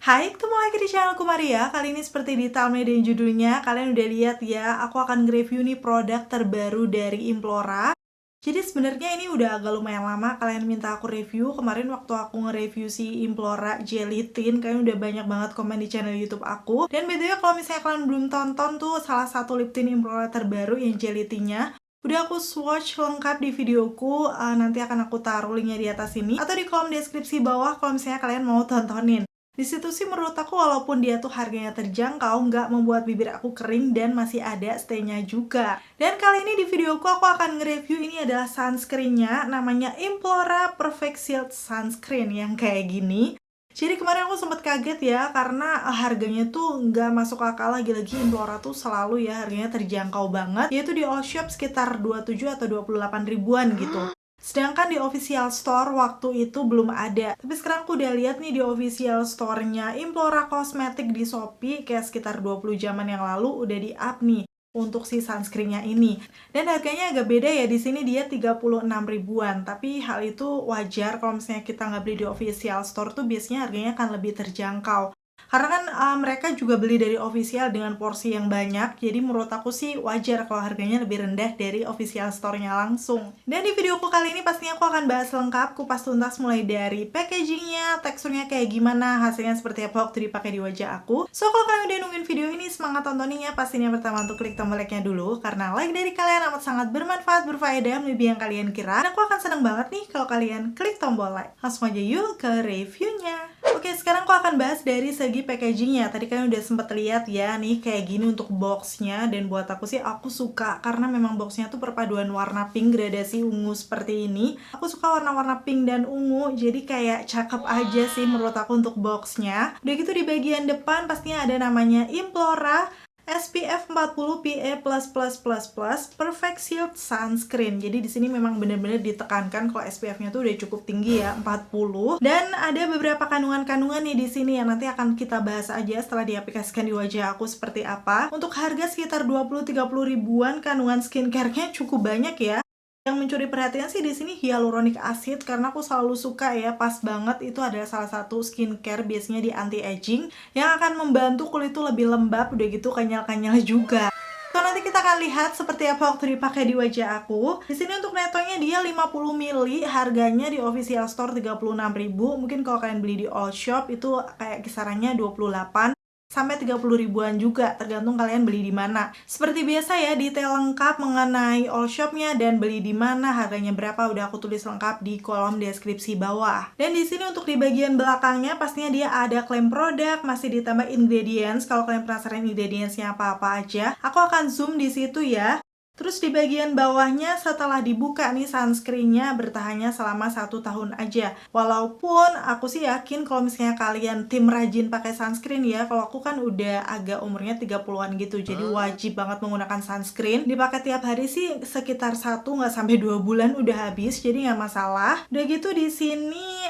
Hai, ketemu lagi di channelku Maria. Kali ini seperti di thumbnail dan judulnya, kalian udah lihat ya, aku akan nge-review nih produk terbaru dari Implora. Jadi sebenarnya ini udah agak lumayan lama kalian minta aku review. Kemarin waktu aku nge-review si Implora Jelly Tint, kalian udah banyak banget komen di channel YouTube aku. Dan BTW kalau misalnya kalian belum tonton tuh salah satu lip tint Implora terbaru yang Jelly Tint-nya, udah aku swatch lengkap di videoku, nanti akan aku taruh linknya di atas sini atau di kolom deskripsi bawah kalau misalnya kalian mau tontonin. Di situ sih menurut aku walaupun dia tuh harganya terjangkau, nggak membuat bibir aku kering dan masih ada stay-nya juga. Dan kali ini di videoku aku akan nge-review ini adalah sunscreen-nya, namanya Implora Perfect Shield Sunscreen yang kayak gini. Jadi kemarin aku sempet kaget ya, karena harganya tuh nggak masuk akal lagi-lagi. Implora tuh selalu ya harganya terjangkau banget, yaitu di all shop sekitar 27 atau 28 ribuan gitu. Sedangkan di official store waktu itu belum ada. Tapi sekarang aku udah lihat nih di official store-nya Implora Cosmetic di Shopee, kayak sekitar 20 jaman yang lalu udah di-up nih untuk si sunscreen-nya ini. Dan harganya agak beda ya, di sini dia 36 ribuan. Tapi hal itu wajar kalau misalnya kita nggak beli di official store tuh biasanya harganya akan lebih terjangkau. Karena kan mereka juga beli dari official dengan porsi yang banyak, jadi menurut aku sih wajar kalau harganya lebih rendah dari official store-nya langsung. Dan di videoku kali ini pastinya aku akan bahas lengkap, kupas tuntas mulai dari packagingnya, teksturnya kayak gimana, hasilnya seperti apa waktu dipakai di wajah aku. So kalau kalian udah nungguin video ini, semangat tontoninnya. Pastinya pertama untuk klik tombol like-nya dulu, karena like dari kalian amat sangat bermanfaat, berfaedah, lebih yang kalian kira. Dan aku akan seneng banget nih kalau kalian klik tombol like. Langsung aja yuk ke reviewnya. Oke, sekarang aku akan bahas dari segi packagingnya. Tadi kalian udah sempet lihat ya, nih kayak gini untuk boxnya. Dan buat aku sih, aku suka karena memang boxnya tuh perpaduan warna pink gradasi ungu seperti ini. Aku suka warna-warna pink dan ungu, jadi kayak cakep aja sih menurut aku untuk boxnya. Udah gitu di bagian depan pastinya ada namanya Implora SPF 40 PA++++ Perfect Shield Sunscreen. Jadi di sini memang benar-benar ditekankan kalau SPF-nya tuh udah cukup tinggi ya, 40. Dan ada beberapa kandungan-kandungan nih di sini yang nanti akan kita bahas aja setelah diaplikasikan di wajah aku seperti apa. Untuk harga sekitar 20-30 ribuan, kandungan skincare-nya cukup banyak ya. Yang mencuri perhatian sih di sini hyaluronic acid, karena aku selalu suka ya, pas banget itu adalah salah satu skincare biasanya di anti-aging yang akan membantu kulit tuh lebih lembab, udah gitu kenyal-kenyal juga. So nanti kita akan lihat seperti apa waktu dipakai di wajah aku. Di sini untuk netonya dia 50 ml, harganya di official store 36.000. Mungkin kalau kalian beli di all shop itu kayak kisarannya 28 sampai 30 ribuan juga, tergantung kalian beli di mana. Seperti biasa ya, detail lengkap mengenai all shopnya dan beli di mana, harganya berapa udah aku tulis lengkap di kolom deskripsi bawah. Dan di sini untuk di bagian belakangnya pastinya dia ada klaim produk, masih ditambah ingredients. Kalau kalian penasaran ingredientsnya apa-apa aja, aku akan zoom di situ ya. Terus di bagian bawahnya setelah dibuka nih sunscreen-nya bertahannya selama 1 tahun aja. Walaupun aku sih yakin kalau misalnya kalian tim rajin pakai sunscreen ya, kalau aku kan udah agak umurnya 30-an gitu, jadi wajib banget menggunakan sunscreen. Dipakai tiap hari sih sekitar 1 nggak sampai 2 bulan udah habis, jadi nggak masalah. Udah gitu di sini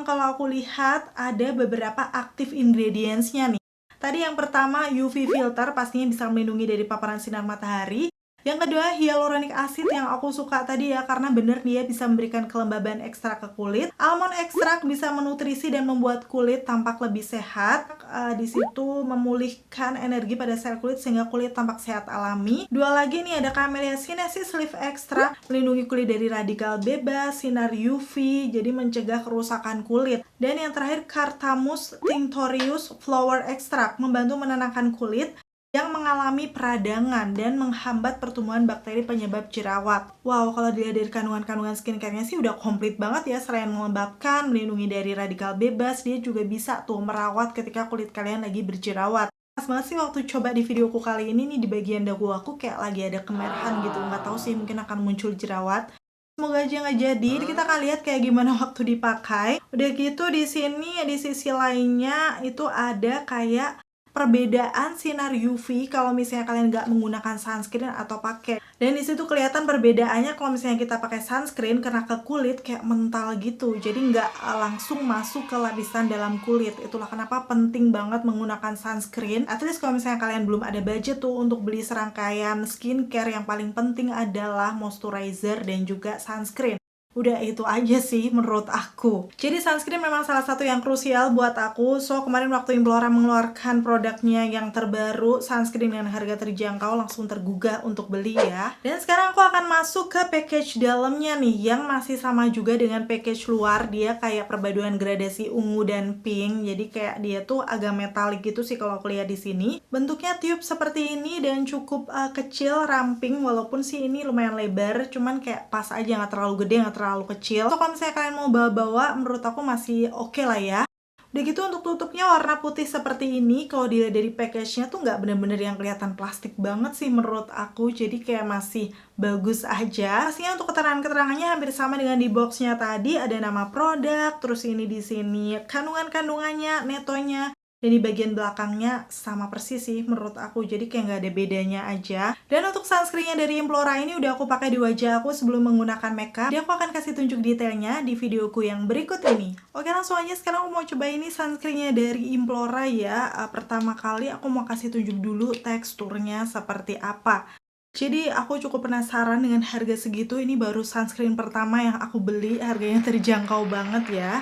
kalau aku lihat ada beberapa active ingredients-nya nih. Tadi yang pertama UV filter, pastinya bisa melindungi dari paparan sinar matahari. Yang kedua, hyaluronic acid yang aku suka tadi ya, karena bener dia bisa memberikan kelembaban ekstra ke kulit. Almond extract bisa menutrisi dan membuat kulit tampak lebih sehat. Di situ memulihkan energi pada sel kulit sehingga kulit tampak sehat alami. Dua lagi nih ada Camellia sinensis leaf extract, melindungi kulit dari radikal bebas, sinar UV, jadi mencegah kerusakan kulit. Dan yang terakhir Carthamus tinctorius flower extract, membantu menenangkan kulit yang mengalami peradangan dan menghambat pertumbuhan bakteri penyebab jerawat. Wow, kalau dilihat dari kandungan-kandungan skincare-nya sih udah komplit banget ya. Selain melembabkan, melindungi dari radikal bebas, dia juga bisa tuh merawat ketika kulit kalian lagi berjerawat. Pas banget sih waktu coba di videoku kali ini nih, di bagian dagu aku kayak lagi ada kemerahan gitu. Nggak tahu sih, mungkin akan muncul jerawat. Semoga aja nggak jadi. Kita akan lihat kayak gimana waktu dipakai. Udah gitu di sini di sisi lainnya itu ada kayak perbedaan sinar UV kalau misalnya kalian nggak menggunakan sunscreen atau pakai. Dan di situ kelihatan perbedaannya kalau misalnya kita pakai sunscreen, karena ke kulit kayak mental gitu, jadi nggak langsung masuk ke lapisan dalam kulit. Itulah kenapa penting banget menggunakan sunscreen. At least kalau misalnya kalian belum ada budget tuh untuk beli serangkaian skincare, yang paling penting adalah moisturizer dan juga sunscreen. Udah itu aja sih menurut aku. Jadi sunscreen memang salah satu yang krusial buat aku. So kemarin waktu Implora mengeluarkan produknya yang terbaru, sunscreen dengan harga terjangkau, langsung tergugah untuk beli ya. Dan sekarang aku akan masuk ke package dalamnya nih, yang masih sama juga dengan package luar. Dia kayak perpaduan gradasi ungu dan pink. Jadi kayak dia tuh agak metalik gitu sih kalau aku lihat di sini. Bentuknya tube seperti ini dan cukup kecil, ramping, walaupun sih ini lumayan lebar, cuman kayak pas aja, nggak terlalu gede, nggak terlalu kecil. So kalau misalnya kalian mau bawa-bawa, menurut aku masih oke lah ya. Udah gitu untuk tutupnya warna putih seperti ini. Kalau dilihat dari package-nya tuh nggak bener-bener yang kelihatan plastik banget sih menurut aku. Jadi kayak masih bagus aja. Pastinya untuk keterangan-keterangannya hampir sama dengan di box-nya tadi. Ada nama produk, terus ini di sini kandungan-kandungannya, netonya. Dan di bagian belakangnya sama persis sih menurut aku, jadi kayak nggak ada bedanya aja. Dan untuk sunscreennya dari Implora ini udah aku pakai di wajah aku sebelum menggunakan makeup. Jadi aku akan kasih tunjuk detailnya di videoku yang berikut ini. Oke, langsung aja sekarang aku mau coba ini sunscreennya dari Implora ya. Pertama kali aku mau kasih tunjuk dulu teksturnya seperti apa. Jadi aku cukup penasaran dengan harga segitu. Ini baru sunscreen pertama yang aku beli, harganya terjangkau banget ya.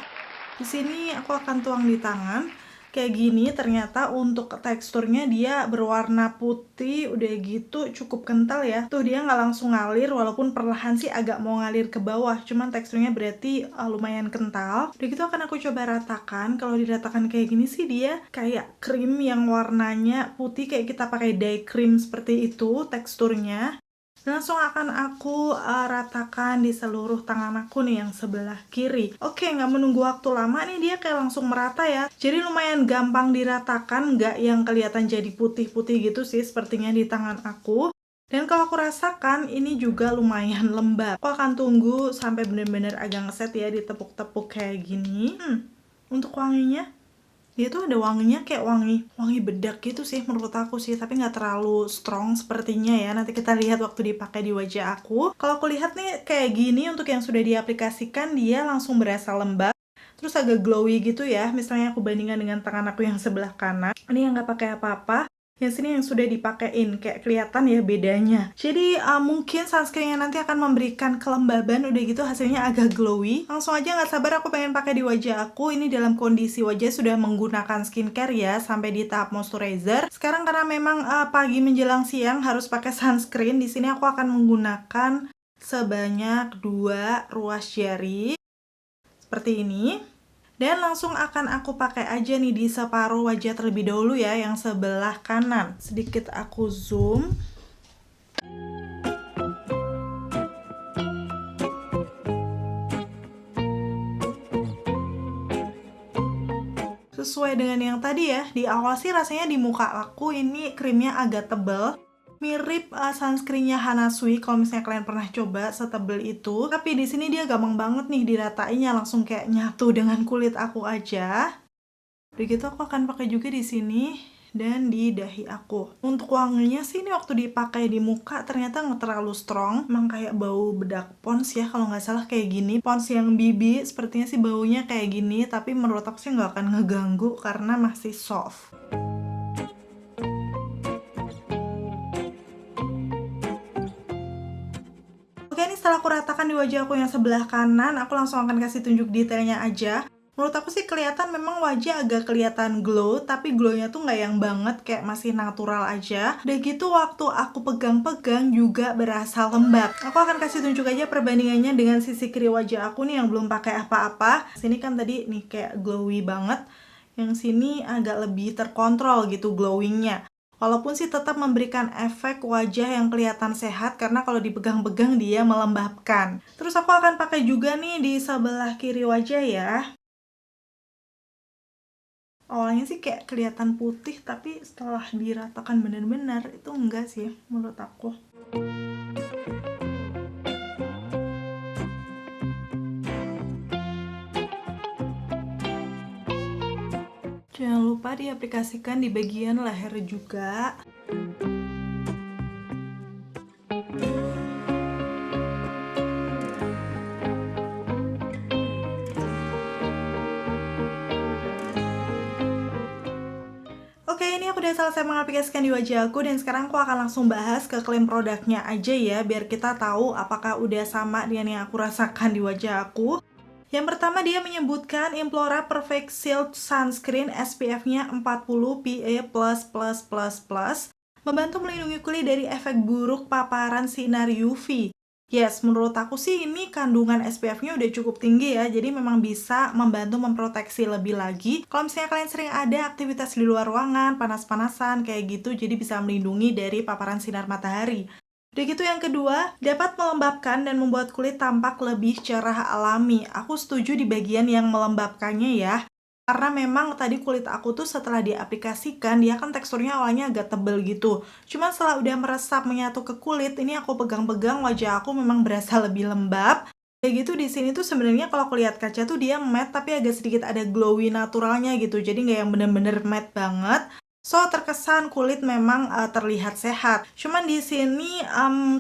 Di sini aku akan tuang di tangan. Kayak gini, ternyata untuk teksturnya dia berwarna putih, udah gitu cukup kental ya. Tuh dia nggak langsung ngalir, walaupun perlahan sih agak mau ngalir ke bawah, cuman teksturnya berarti lumayan kental. Udah gitu akan aku coba ratakan. Kalau diratakan kayak gini sih dia kayak krim yang warnanya putih, kayak kita pakai dye cream seperti itu teksturnya. Langsung akan aku ratakan di seluruh tangan aku nih yang sebelah kiri. Oke, nggak menunggu waktu lama nih, dia kayak langsung merata ya. Jadi lumayan gampang diratakan, nggak yang kelihatan jadi putih-putih gitu sih sepertinya di tangan aku. Dan kalau aku rasakan ini juga lumayan lembab. Aku akan tunggu sampai bener-bener agak ngeset ya, ditepuk-tepuk kayak gini. Untuk wanginya, dia tuh ada wanginya kayak wangi bedak gitu sih menurut aku sih, tapi nggak terlalu strong sepertinya ya. Nanti kita lihat waktu dipakai di wajah aku. Kalau aku lihat nih kayak gini, untuk yang sudah diaplikasikan dia langsung berasa lembab, terus agak glowy gitu ya. Misalnya aku bandingkan dengan tangan aku yang sebelah kanan, ini yang nggak pakai apa-apa, yang sini yang sudah dipakein, kayak kelihatan ya bedanya. Jadi mungkin sunscreennya nanti akan memberikan kelembaban, udah gitu hasilnya agak glowy. Langsung aja, nggak sabar aku pengen pakai di wajah aku. Ini dalam kondisi wajah sudah menggunakan skincare ya, sampai di tahap moisturizer. Sekarang karena memang pagi menjelang siang harus pakai sunscreen, di sini aku akan menggunakan sebanyak 2 ruas jari seperti ini. Dan langsung akan aku pakai aja nih di separuh wajah terlebih dahulu ya, yang sebelah kanan. Sedikit aku zoom. Sesuai dengan yang tadi ya, di awal sih rasanya di muka aku ini krimnya agak tebal. Mirip sunscreennya Hanasui kalau misalnya kalian pernah coba, setebel itu. Tapi di sini dia gampang banget nih diratainya, langsung kayak nyatu dengan kulit aku aja. Begitu aku akan pakai juga di sini dan di dahi aku. Untuk wanginya sih ini waktu dipakai di muka ternyata nggak terlalu strong. Emang kayak bau bedak Pond's ya kalau nggak salah kayak gini. Pond's yang BB sepertinya sih baunya kayak gini, tapi menurut aku sih nggak akan ngeganggu karena masih soft. Setelah aku ratakan di wajah aku yang sebelah kanan, aku langsung akan kasih tunjuk detailnya aja. Menurut aku sih kelihatan memang wajah agak kelihatan glow, tapi glownya tuh nggak yang banget, kayak masih natural aja. Udah gitu waktu aku pegang-pegang juga berasa lembab. Aku akan kasih tunjuk aja perbandingannya dengan sisi kiri wajah aku nih yang belum pakai apa-apa. Sini kan tadi nih kayak glowy banget, yang sini agak lebih terkontrol gitu glowingnya. Walaupun sih tetap memberikan efek wajah yang kelihatan sehat, karena kalau dipegang-pegang dia melembabkan. Terus aku akan pakai juga nih di sebelah kiri wajah ya. Awalnya sih kayak kelihatan putih, tapi setelah diratakan benar-benar itu enggak sih menurut aku. Jangan lupa diaplikasikan di bagian leher juga. Oke, ini aku udah selesai mengaplikasikan di wajah aku dan sekarang aku akan langsung bahas ke klaim produknya aja ya, biar kita tahu apakah udah sama dengan yang aku rasakan di wajah aku. Yang pertama dia menyebutkan Implora Perfect Shield Sunscreen SPF-nya 40 PA++++, membantu melindungi kulit dari efek buruk paparan sinar UV. Yes, menurut aku sih ini kandungan SPF-nya udah cukup tinggi ya, jadi memang bisa membantu memproteksi lebih lagi. Kalau misalnya kalian sering ada aktivitas di luar ruangan, panas-panasan, kayak gitu, jadi bisa melindungi dari paparan sinar matahari. Udah gitu yang kedua, dapat melembabkan dan membuat kulit tampak lebih cerah alami. Aku setuju di bagian yang melembabkannya ya. Karena memang tadi kulit aku tuh setelah diaplikasikan, dia kan teksturnya awalnya agak tebel gitu. Cuman setelah udah meresap menyatu ke kulit, ini aku pegang-pegang wajah aku memang berasa lebih lembab. Kayak gitu di sini tuh sebenarnya kalau aku lihat kaca tuh dia matte tapi agak sedikit ada glowy naturalnya gitu. Jadi nggak yang bener-bener matte banget. So terkesan kulit memang terlihat sehat. Cuman di sini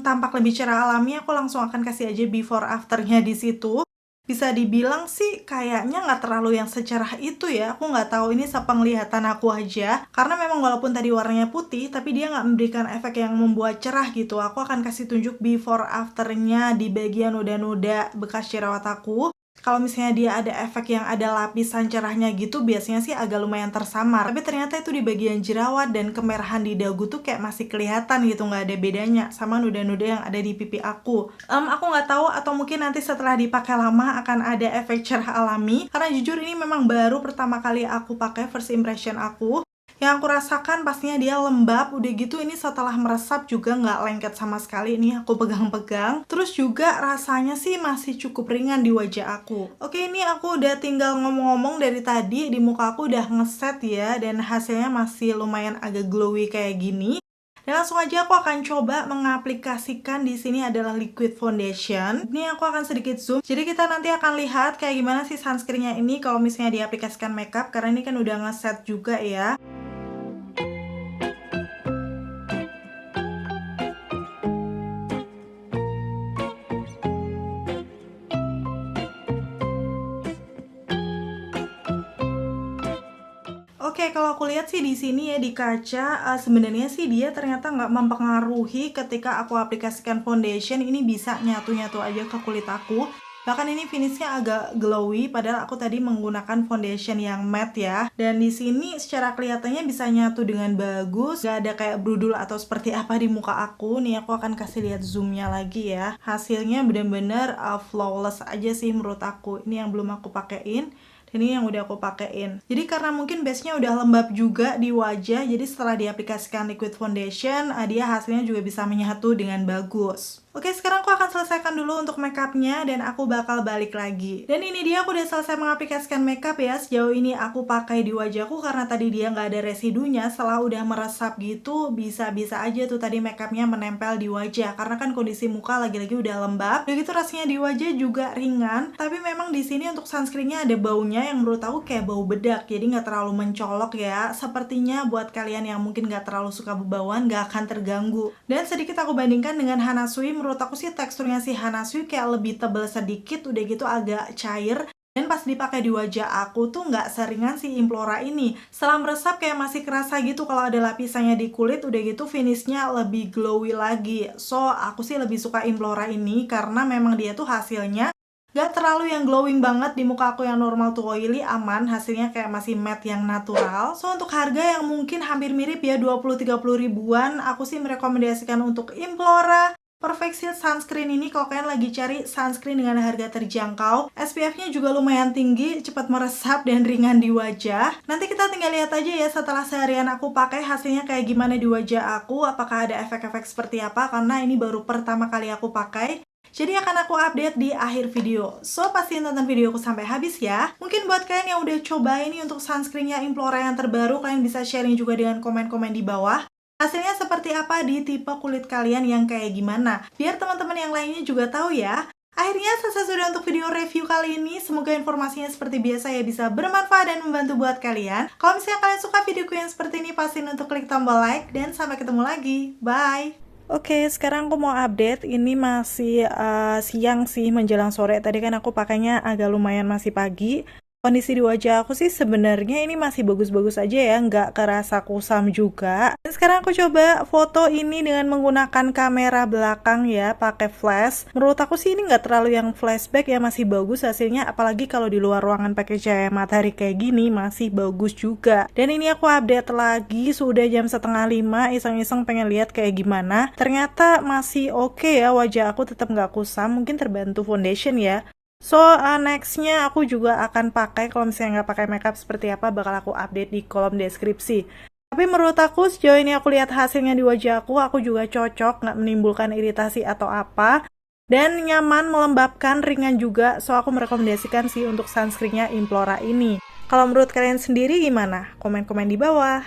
tampak lebih cerah alami. Aku langsung akan kasih aja before afternya di situ. Bisa dibilang sih kayaknya nggak terlalu yang secerah itu ya. Aku nggak tahu ini sepenglihatan aku aja. Karena memang walaupun tadi warnanya putih, tapi dia nggak memberikan efek yang membuat cerah gitu. Aku akan kasih tunjuk before afternya di bagian noda-noda bekas jerawat aku. Kalau misalnya dia ada efek yang ada lapisan cerahnya gitu, biasanya sih agak lumayan tersamar. Tapi ternyata itu di bagian jerawat dan kemerahan di dagu tuh kayak masih kelihatan gitu, nggak ada bedanya sama noda-noda yang ada di pipi aku. Aku nggak tahu atau mungkin nanti setelah dipakai lama akan ada efek cerah alami. Karena jujur ini memang baru pertama kali aku pakai, first impression aku. Yang aku rasakan pastinya dia lembab, udah gitu ini setelah meresap juga nggak lengket sama sekali. Ini aku pegang-pegang. Terus juga rasanya sih masih cukup ringan di wajah aku. Oke, ini aku udah tinggal ngomong-ngomong dari tadi, di muka aku udah ngeset ya, dan hasilnya masih lumayan agak glowy kayak gini. Dan langsung aja aku akan coba mengaplikasikan di sini adalah liquid foundation. Ini aku akan sedikit zoom. Jadi kita nanti akan lihat kayak gimana sih sunscreennya ini kalau misalnya diaplikasikan makeup, karena ini kan udah ngeset juga ya. Oke, kalau aku lihat sih di sini ya di kaca, sebenarnya sih dia ternyata nggak mempengaruhi ketika aku aplikasikan foundation, ini bisa nyatu-nyatu aja ke kulit aku. Bahkan ini finishnya agak glowy, padahal aku tadi menggunakan foundation yang matte ya. Dan di sini secara kelihatannya bisa nyatu dengan bagus, nggak ada kayak brudul atau seperti apa di muka aku. Nih aku akan kasih lihat zoomnya lagi ya. Hasilnya bener-bener flawless aja sih menurut aku. Ini yang belum aku pakein. Ini yang udah aku pakein. Jadi karena mungkin base-nya udah lembab juga di wajah, jadi setelah diaplikasikan liquid foundation, dia hasilnya juga bisa menyatu dengan bagus. Oke, sekarang aku akan selesaikan dulu untuk makeupnya dan aku bakal balik lagi. Dan ini dia, aku udah selesai mengaplikasikan makeup ya. Sejauh ini aku pakai di wajahku karena tadi dia nggak ada residunya. Setelah udah meresap gitu, bisa-bisa aja tuh tadi makeupnya menempel di wajah. Karena kan kondisi muka lagi-lagi udah lembab. Begitu rasanya di wajah juga ringan. Tapi memang di sini untuk sunscreennya ada baunya yang menurut aku kayak bau bedak. Jadi nggak terlalu mencolok ya. Sepertinya buat kalian yang mungkin nggak terlalu suka bebauan, nggak akan terganggu. Dan sedikit aku bandingkan dengan Hana Sui, menurut aku sih teksturnya si Hana Sui kayak lebih tebal sedikit, udah gitu agak cair. Dan pas dipakai di wajah aku tuh nggak seringan si Implora ini. Setelah meresap kayak masih kerasa gitu kalau ada lapisannya di kulit, udah gitu finishnya lebih glowy lagi. So, aku sih lebih suka Implora ini karena memang dia tuh hasilnya gak terlalu yang glowing banget di muka aku yang normal to oily, aman, hasilnya kayak masih matte yang natural. So untuk harga yang mungkin hampir mirip ya 20-30 ribuan, aku sih merekomendasikan untuk Implora Perfect Shield Sunscreen ini kalau kalian lagi cari sunscreen dengan harga terjangkau. SPF-nya juga lumayan tinggi, cepat meresap dan ringan di wajah. Nanti kita tinggal lihat aja ya setelah seharian aku pakai hasilnya kayak gimana di wajah aku, apakah ada efek-efek seperti apa, karena ini baru pertama kali aku pakai. Jadi akan aku update di akhir video. So, pastiin tonton videoku sampai habis ya. Mungkin buat kalian yang udah coba ini untuk sunscreennya Implora yang terbaru, kalian bisa sharing juga dengan komen-komen di bawah. Hasilnya seperti apa di tipe kulit kalian yang kayak gimana. Biar teman-teman yang lainnya juga tahu ya. Akhirnya selesai sudah untuk video review kali ini. Semoga informasinya seperti biasa ya bisa bermanfaat dan membantu buat kalian. Kalau misalnya kalian suka videoku yang seperti ini, pastiin untuk klik tombol like. Dan sampai ketemu lagi. Bye! Oke, sekarang aku mau update. Ini masih siang sih menjelang sore. Tadi kan aku pakainya agak lumayan masih pagi. Kondisi di wajah aku sih sebenarnya ini masih bagus-bagus aja ya, nggak kerasa kusam juga. Dan sekarang aku coba foto ini dengan menggunakan kamera belakang ya, pakai flash. Menurut aku sih ini nggak terlalu yang flashback ya, masih bagus hasilnya. Apalagi kalau di luar ruangan pakai cahaya matahari kayak gini, masih bagus juga. Dan ini aku update lagi, sudah jam 4:30, iseng-iseng pengen lihat kayak gimana. Ternyata masih oke ya, wajah aku tetap nggak kusam, mungkin terbantu foundation ya. So, nextnya aku juga akan pakai, kalau misalnya nggak pakai makeup seperti apa, bakal aku update di kolom deskripsi. Tapi menurut aku, sejauh ini aku lihat hasilnya di wajah aku juga cocok, nggak menimbulkan iritasi atau apa. Dan nyaman, melembabkan, ringan juga, so aku merekomendasikan sih untuk sunscreennya Implora ini. Kalau menurut kalian sendiri gimana? Komen-komen di bawah.